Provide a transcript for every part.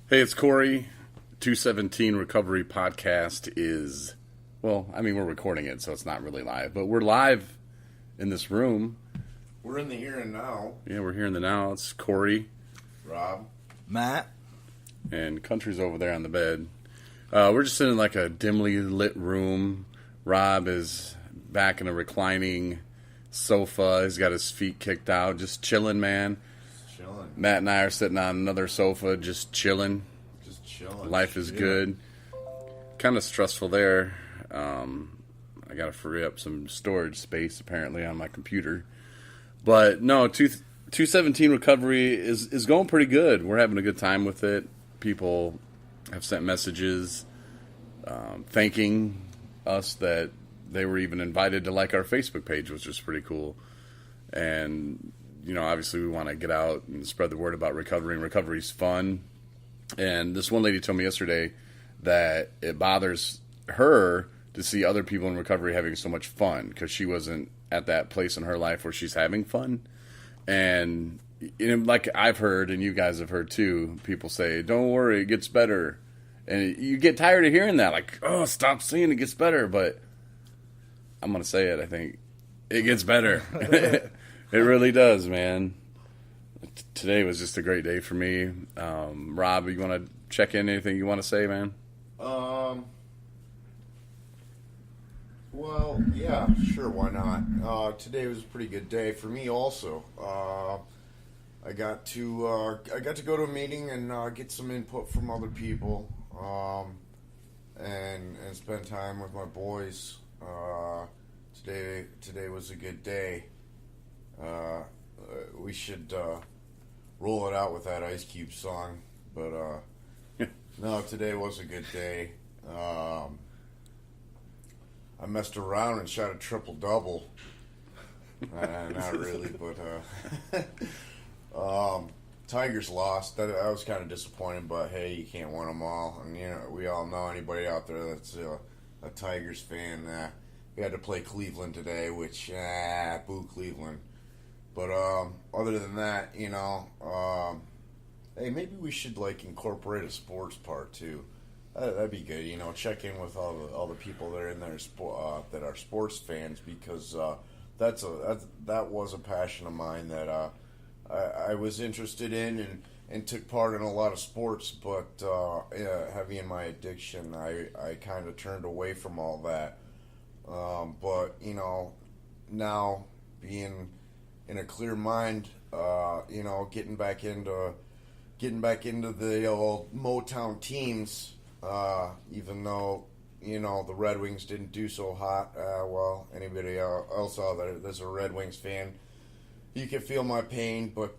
Hey, it's Corey. 217 Recovery Podcast is, well, I mean, we're recording it, so it's not really live, but we're live in this room. We're in the here and now. Yeah, we're here in the now. It's Corey. Rob. Matt. And Country's over there on the bed. We're just in like a dimly lit room. Rob is back in a reclining sofa. He's got his feet kicked out, just chilling, man. Chilling. Matt and I are sitting on another sofa, just chilling. Just chilling. Life is good. Kind of stressful there. I got to free up some storage space, apparently, on my computer. But, no, 217 Recovery is going pretty good. We're having a good time with it. People have sent messages thanking us that they were even invited to like our Facebook page, which was pretty cool. And, you know, obviously we want to get out and spread the word about recovery, and recovery's fun. And this one lady told me yesterday that it bothers her to see other people in recovery having so much fun because she wasn't at that place in her life where she's having fun. And you know, like I've heard, and you guys have heard too, people say, don't worry, it gets better. And you get tired of hearing that, like, oh, stop saying it gets better. But I'm going to say it, I think it gets better. It really does, man. Today was just a great day for me. Rob, you want to check in? Anything you want to say, man? Well, yeah, sure, why not? Today was a pretty good day for me also. I got to go to a meeting and get some input from other people, and spend time with my boys. Today was a good day. We should roll it out with that Ice Cube song, but no, today was a good day. I messed around and shot a triple-double. Not really, but Tigers lost. I was kind of disappointed, but hey, you can't win them all. And you know, we all know anybody out there that's a Tigers fan. We had to play Cleveland today, which boo Cleveland. But other than that, you know, hey, maybe we should like incorporate a sports part too. That'd be good, you know. Check in with all the people that are in there that are sports fans, because that was a passion of mine that I was interested in and took part in a lot of sports. But heavy in my addiction, I kind of turned away from all that. But you know, now being in a clear mind, you know, getting back into the old Motown teams. Even though, you know, the Red Wings didn't do so hot, well, anybody else out there that's a Red Wings fan, you can feel my pain, but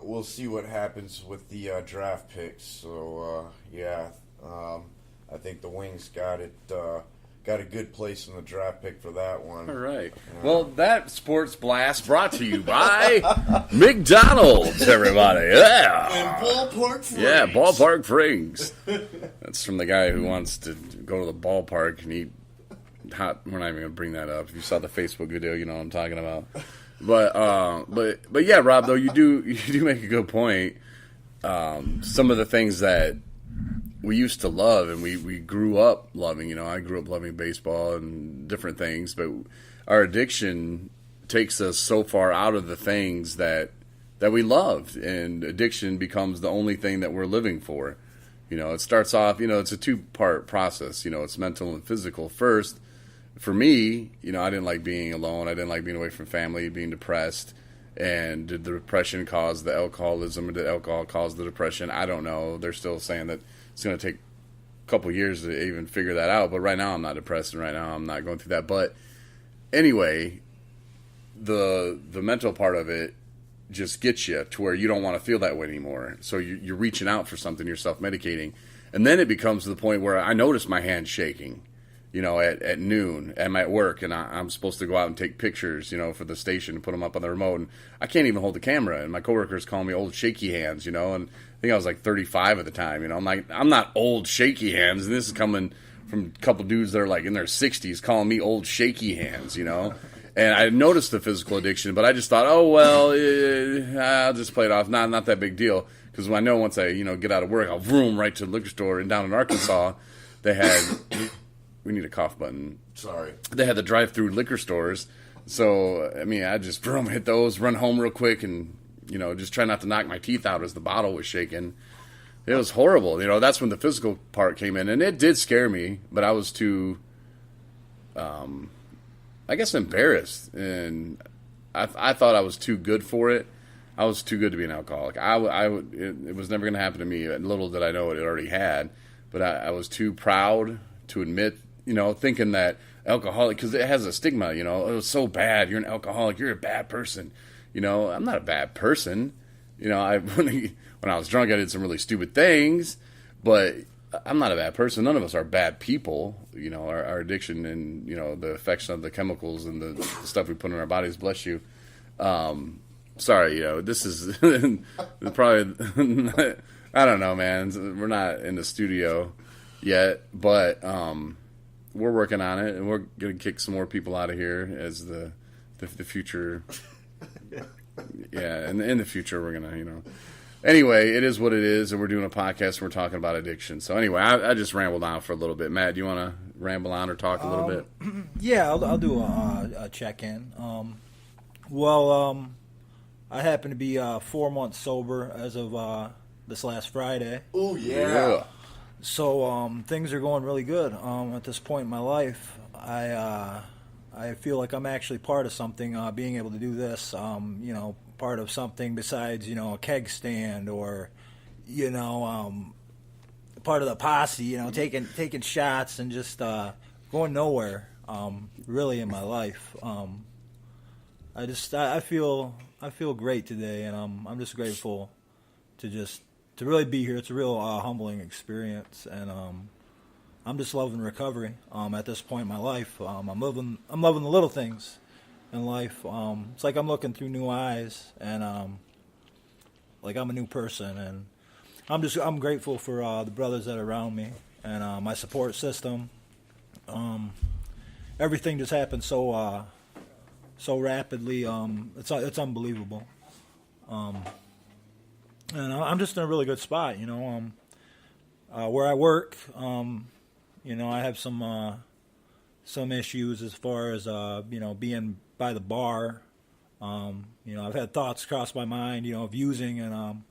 we'll see what happens with the draft picks. So, I think the Wings got a good place in the draft pick for that one. All right. Well, that sports blast brought to you by McDonald's, everybody. Yeah. And Ballpark Frings. Yeah, Ballpark Frings. That's from the guy who wants to go to the ballpark and eat hot. We're not even going to bring that up. If you saw the Facebook video, you know what I'm talking about. But yeah, Rob, though, you do make a good point. Some of the things that we used to love and we grew up loving, you know, I grew up loving baseball and different things, but our addiction takes us so far out of the things that we loved, and addiction becomes the only thing that we're living for. You know, it starts off, you know, it's a two-part process, you know, it's mental and physical. First, for me, you know, I didn't like being alone. I didn't like being away from family, being depressed. And did the depression cause the alcoholism, or did alcohol cause the depression? I don't know. They're still saying that it's going to take a couple years to even figure that out. But right now I'm not depressed, and right now I'm not going through that. But anyway, the mental part of it just gets you to where you don't want to feel that way anymore. So you're reaching out for something, you're self-medicating. And then it becomes to the point where I notice my hands shaking, you know, at noon. I'm at work, and I'm supposed to go out and take pictures, you know, for the station and put them up on the remote. And I can't even hold the camera. And my coworkers call me old shaky hands, you know. And I think I was like 35 at the time, you know. I'm like, I'm not old shaky hands. And this is coming from a couple dudes that are like in their 60s calling me old shaky hands, you know. And I noticed the physical addiction, but I just thought, oh, well, I'll just play it off. Not that big deal. Because I know once I, get out of work, I'll vroom right to the liquor store. And down in Arkansas, they had, we need a cough button. Sorry. They had the drive-through liquor stores. So, I mean, I just vroom, hit those, run home real quick, and, just try not to knock my teeth out as the bottle was shaking. It was horrible. That's when the physical part came in. And it did scare me, but I was too, I guess, embarrassed. And I thought I was too good for it. I was too good to be an alcoholic. It was never going to happen to me. Little did I know it already had. But I was too proud to admit, thinking that alcoholic, because it has a stigma, it was so bad. You're an alcoholic. You're a bad person. I'm not a bad person. When I was drunk, I did some really stupid things, but I'm not a bad person. None of us are bad people. Our addiction and, the effects of the chemicals and the stuff we put in our bodies, bless you. Sorry, this is probably, I don't know, man. We're not in the studio yet, but we're working on it, and we're going to kick some more people out of here as the future. Yeah, and in the future, we're going to, Anyway, it is what it is, and we're doing a podcast, and we're talking about addiction. So anyway, I just rambled on for a little bit. Matt, do you want to ramble on or talk a little bit? Yeah, I'll do a check-in. I happen to be 4 months sober as of this last Friday. Oh, yeah. So things are going really good at this point in my life. I feel like I'm actually part of something, being able to do this, part of something besides, a keg stand or, part of the posse, taking shots and just going nowhere, really in my life. I feel great today, and I'm just grateful to really be here. It's a real humbling experience, and I'm just loving recovery at this point in my life. I'm loving the little things in life. It's like I'm looking through new eyes, and like I'm a new person, and I'm grateful for the brothers that are around me and my support system. Everything just happened so rapidly. It's unbelievable. And I'm just in a really good spot, where I work. I have some issues as far as being by the bar. I've had thoughts cross my mind, of using, and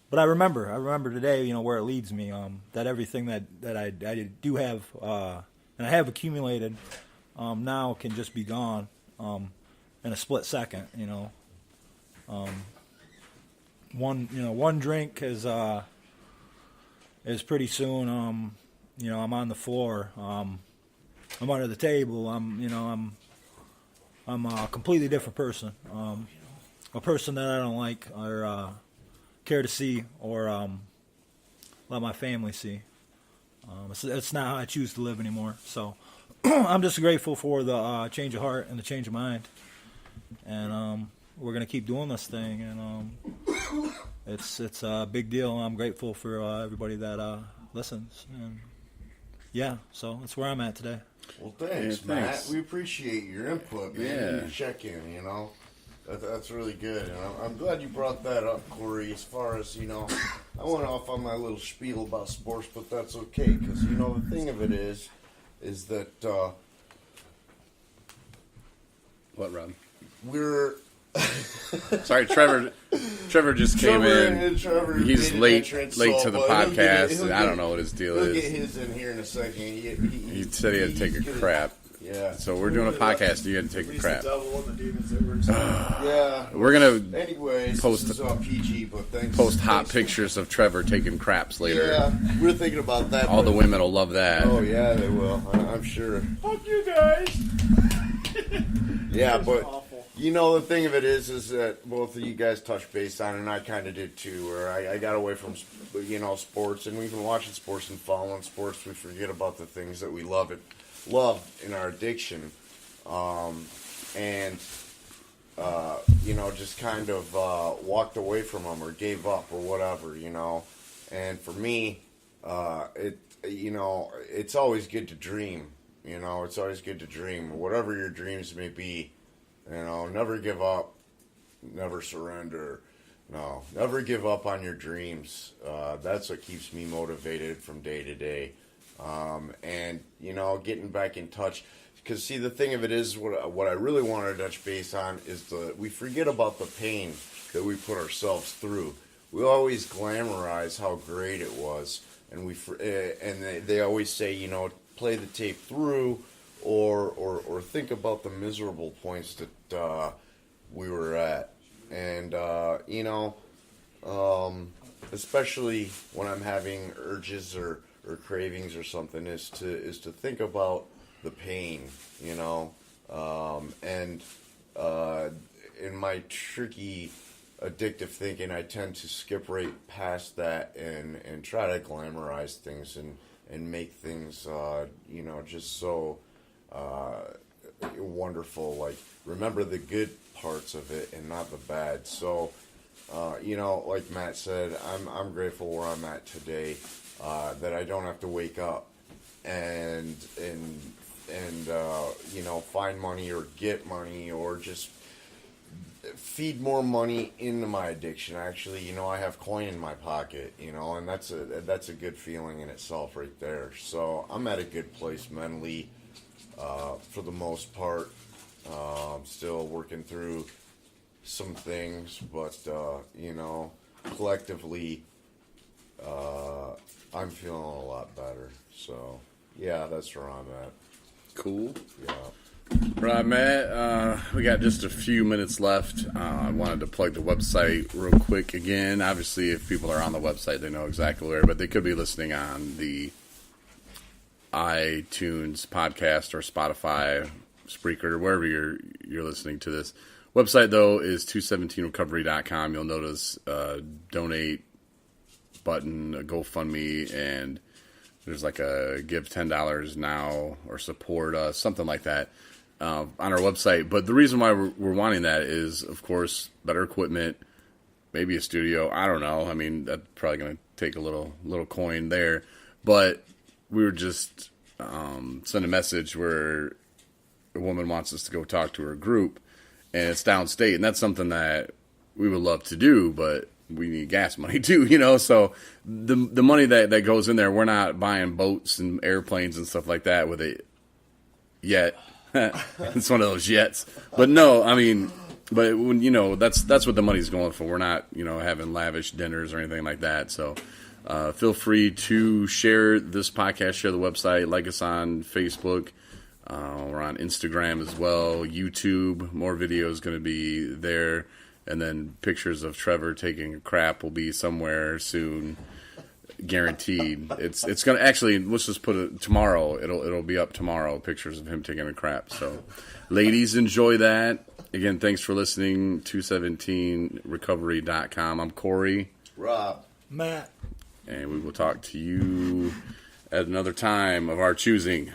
but I remember today, where it leads me. That everything that I do have and I have accumulated now can just be gone in a split second. One drink is pretty soon. I'm on the floor. I'm under the table. I'm a completely different person. A person that I don't like or care to see or let my family see. It's not how I choose to live anymore. So I'm just grateful for the change of heart and the change of mind. And we're gonna keep doing this thing, and it's a big deal. I'm grateful for everybody that listens, and yeah, so that's where I'm at today. Well, thanks, Matt. We appreciate your input, man. Yeah. Your check-in, that's really good, and I'm glad you brought that up, Corey. As far as I went off on my little spiel about sports, but that's okay, because the thing of it is that What, Rob? we're. Sorry, Trevor just came in. Trevor He's late to the podcast. He'll I don't know what his deal He'll is. get his in here in a second. He said he had to take a crap. Yeah. So we're doing a podcast. You had to take a crap. Yeah. We're gonna Anyways, post this is PG, but thanks. post hot pictures of Trevor taking craps later. Yeah, we're thinking about that. All the women will love that. Oh yeah, they will. I'm sure. Fuck you guys. Yeah, but the thing of it is that both of you guys touched base on it, and I kind of did too. Where I got away from sports, and we've been watching sports and following sports. We forget about the things that we love in our addiction, and just kind of walked away from them or gave up or whatever, And for me, it's always good to dream. It's always good to dream, whatever your dreams may be. Never give up, never surrender. No, never give up on your dreams. That's what keeps me motivated from day to day. And, getting back in touch. Because, see, the thing of it is, what I really wanted to touch base on is we forget about the pain that we put ourselves through. We always glamorize how great it was. And they always say, play the tape through or think about the miserable points that we were at. And, especially when I'm having urges or cravings or something, is to think about the pain, and in my tricky, addictive thinking, I tend to skip right past that and try to glamorize things and make things, just so wonderful. Like, remember the good parts of it and not the bad. So, like Matt said, I'm grateful where I'm at today, that I don't have to wake up and find money or get money or just feed more money into my addiction. Actually, I have coin in my pocket, and that's a good feeling in itself right there. So I'm at a good place mentally, for the most part. I'm still working through some things, but collectively, I'm feeling a lot better. So yeah, that's where I'm at. Cool. Yeah. Right, Matt. We got just a few minutes left. I wanted to plug the website real quick again. Obviously, if people are on the website, they know exactly where, but they could be listening on the iTunes podcast or Spotify, Spreaker, wherever you're listening to this. Website, though, is 217recovery.com. You'll notice donate button, a GoFundMe, and there's like a give $10 now or support us, something like that, on our website. But the reason why we're wanting that is, of course, better equipment, maybe a studio. I don't know. I mean, that's probably going to take a little coin there. But we were just sent a message where a woman wants us to go talk to her group, and it's downstate, and that's something that we would love to do, but we need gas money too, so the money that goes in there, we're not buying boats and airplanes and stuff like that with it yet. It's one of those yets. But no, I mean, but when, that's what the money's going for. We're not, having lavish dinners or anything like that. So feel free to share this podcast, share the website, like us on Facebook. We're on Instagram as well, YouTube. More videos going to be there. And then pictures of Trevor taking a crap will be somewhere soon, guaranteed. It's gonna actually. Let's just put it tomorrow. It'll be up tomorrow. Pictures of him taking a crap. So, ladies, enjoy that. Again, thanks for listening. 217recovery.com. I'm Corey. Rob. Matt. And we will talk to you at another time of our choosing.